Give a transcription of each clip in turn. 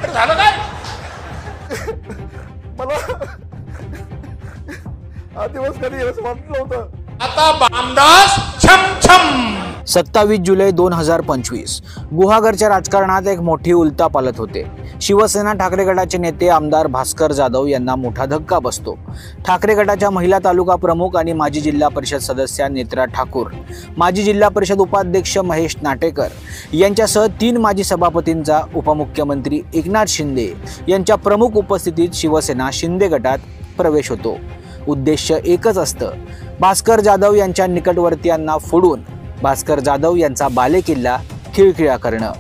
झालं काय? मला हा दिवस कधी येईल असं वाटलं होतं. आता बामदास छम छम. 27 जुलै 2025 गुहागरच्या राजकारणात एक मोठी उलथापालथ होते. शिवसेना ठाकरे गटाचे नेते आमदार भास्कर जाधव यांना मोठा धक्का बसतो. ठाकरे गटाच्या महिला तालुका प्रमुख आणि माजी जिल्हा परिषद सदस्या नेत्रा ठाकूर, माजी जिल्हा परिषद उपाध्यक्ष महेश नाटेकर यांच्यासह 3 माजी सभापतींचा उपमुख्यमंत्री एकनाथ शिंदे यांच्या प्रमुख उपस्थितीत शिवसेना शिंदे गटात प्रवेश होतो. उद्देश एकच असतं, भास्कर जाधव यांच्या निकटवर्तीयांना फोडून भास्कर जाधव यांचा बालेकिल्ला खिळखिळा करणं.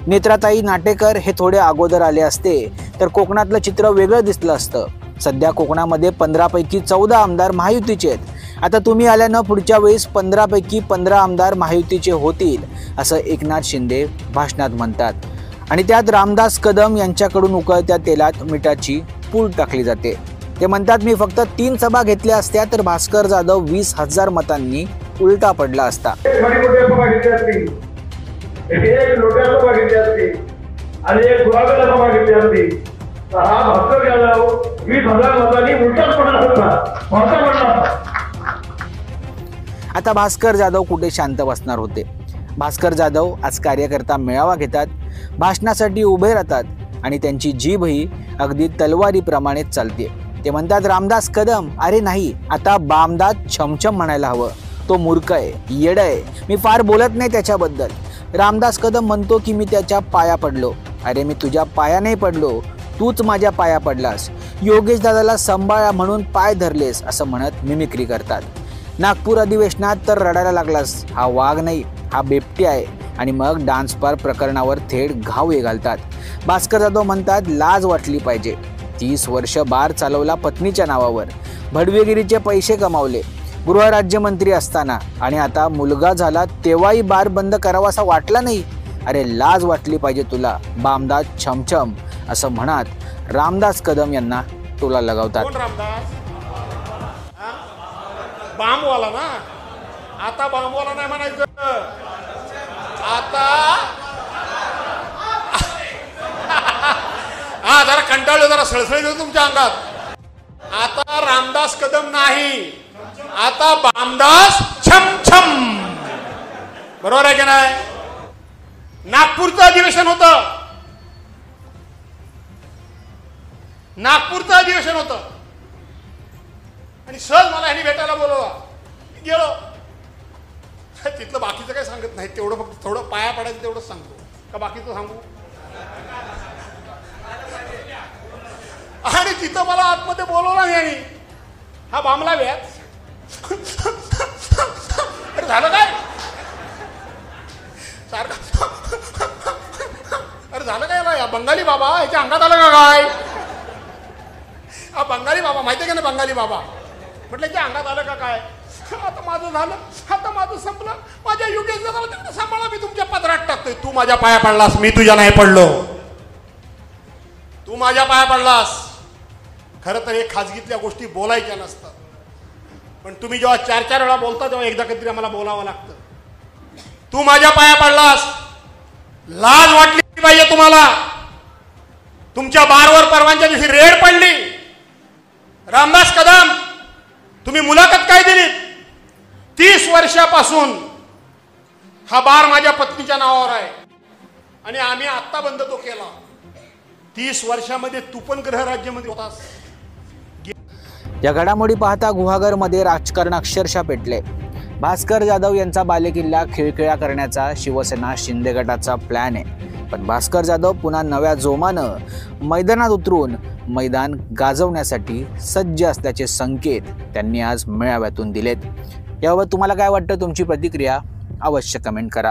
नेत्राताई नाटेकर हे थोडे अगोदर आले असते तर कोकणातलं चित्र वेगळं दिसलं असतं. सध्या कोकणामध्ये 15 पैकी 14 आमदार महायुतीचे आहेत. आता तुम्ही आल्यानं पुढच्या वेळेस 15 पैकी 15 आमदार महायुतीचे होतील असं एकनाथ शिंदे भाषणात म्हणतात. आणि त्यात रामदास कदम यांच्याकडून उकळत्या तेलात मिठाची पूड टाकली जाते. ते म्हणतात, मी फक्त 3 सभा घेतल्या असत्या तर भास्कर जाधव 20,000 मतांनी उलटा पडला असता. आता भास्कर जाधव कुठे शांत बसणार होते. भास्कर जाधव आज कार्यकर्ता मेळावा घेतात, भाषणासाठी उभे राहतात आणि त्यांची जीभही अगदी तलवारीप्रमाणेच चालते. ते म्हणतात, रामदास कदम, अरे नाही, आता बामदास छमछम म्हणायला हवं. तो मूर्ख आहे, येड आहे, मी फार बोलत नाही त्याच्याबद्दल. रामदास कदम म्हणतो की मी त्याच्या पाया पडलो. अरे मी तुझ्या पाया नाही पडलो, तूच माझ्या पाया पडलास. योगेश दादाला सांभाळा म्हणून पाय धरलेस असं म्हणत मिमिक्री करतात. नागपूर अधिवेशनात तर रडायला लागलास, हा वाघ नाही, हा बिबटी आहे. आणि मग डान्स बार प्रकरणावर थेट घाव घालतात. भास्कर जाधव म्हणतात, लाज वाटली पाहिजे. 30 वर्ष बार चालवला पत्नीच्या नावावर, भडवेगिरीचे पैसे कमावले गृहराज्यमंत्री असताना, आणि आता मुलगा झाला तेव्हाही बार बंद करावासा वाटला नाही. अरे लाज वाटली पाहिजे तुला, बामदास छमछम असं म्हणत रामदास कदम यांना टोला लगावतात. कोण रामदास? बामवाला ना? आता बामवाला नाही म्हणायचं, आता हा जरा कंटाळलो, जरा सळसळीत तुमच्या अंगात. आता रामदास कदम नाही, आता बामदास छमछम. बरोबर आहे की नाही? नागपूरचं अधिवेशन होतं, नागपूरचं अधिवेशन होतं आणि सहज मला ह्यानी भेटायला बोलवला. गेलो. तिथलं बाकीचं काही सांगत नाही, तेवढं फक्त थोडं पाया पडायचं तेवढंच सांगतो. का बाकीचं सांगू? आणि तिथं मला आतमध्ये बोलवला यांनी. हा बामला व्याज. अरे झालं काय? सारखं अरे झालं काय? या बंगाली बाबा याच्या अंगात आलं का काय? हा बंगाली बाबा माहिती आहे का ना? बंगाली बाबा म्हटलं याच्या अंगात आलं का काय? आता माझं झालं, आता माझं संपलं. माझ्या योगेश दादाला तिकडे सांभाळा, मी तुमच्या पदरात टाकतोय. तू माझ्या पाया पडलास, मी तुझ्या नाही पडलो. तू माझ्या पाया पडलास. खरं तर हे खाजगीतल्या गोष्टी बोलायच्या नसतात, पण तुम्ही जेव्हा 4-4 वेळा बोलता तेव्हा एकदा कधीतरी आम्हाला बोलावं लागतं. तू माझ्या पाया पडलास, लाज वाटली पाहिजे तुम्हाला. तुमच्या बारवर परवानच्या दिवशी रेड पडली. रामदास कदम, तुम्ही मुलाखत काय दिलीत? 30 वर्षापासून हा बार माझ्या पत्नीच्या नावावर आहे आणि आम्ही आत्ता बंद तो केला. 30 वर्षामध्ये तू पण गृहराज्यमंत्री होतास. या घडामोडी पाहता गुहागरमध्ये राजकारण अक्षरशः पेटले. भास्कर जाधव यांचा बालेकिल्ला खिळखिळा करण्याचा शिवसेना शिंदे गटाचा प्लॅन आहे. पण भास्कर जाधव पुन्हा नव्या जोमानं मैदानात उतरून मैदान गाजवण्यासाठी सज्ज असल्याचे संकेत त्यांनी आज मेळाव्यातून दिलेत. याबाबत तुम्हाला काय वाटतं? तुमची प्रतिक्रिया अवश्य कमेंट करा.